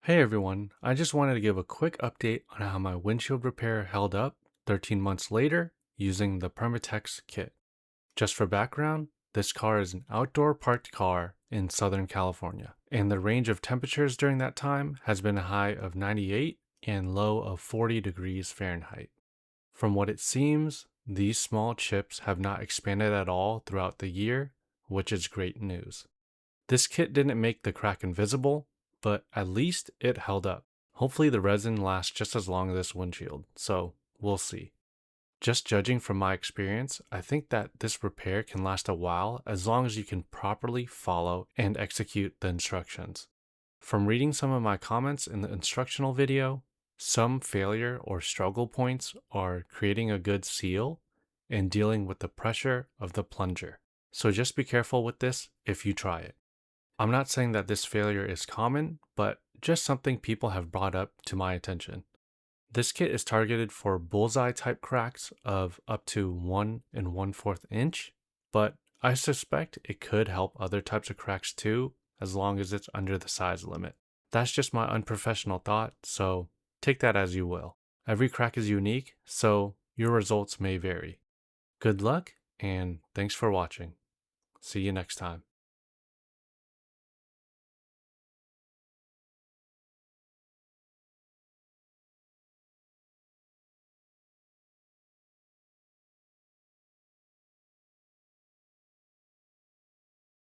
Hey everyone, I just wanted to give a quick update on how my windshield repair held up 13 months later using the Permatex kit. Just for background, this car is an outdoor parked car in Southern California, and the range of temperatures during that time has been a high of 98 and low of 40 degrees Fahrenheit. From what it seems, these small chips have not expanded at all throughout the year, which is great news. This kit didn't make the crack invisible, but at least it held up. Hopefully the resin lasts just as long as this windshield, so we'll see. Just judging from my experience, I think that this repair can last a while as long as you can properly follow and execute the instructions. From reading some of my comments in the instructional video, some failure or struggle points are creating a good seal and dealing with the pressure of the plunger. So just be careful with this if you try it. I'm not saying that this failure is common, but just something people have brought up to my attention. This kit is targeted for bullseye type cracks of up to 1 1/4 inch, but I suspect it could help other types of cracks too, as long as it's under the size limit. That's just my unprofessional thought, so take that as you will. Every crack is unique, so your results may vary. Good luck, and thanks for watching. See you next time.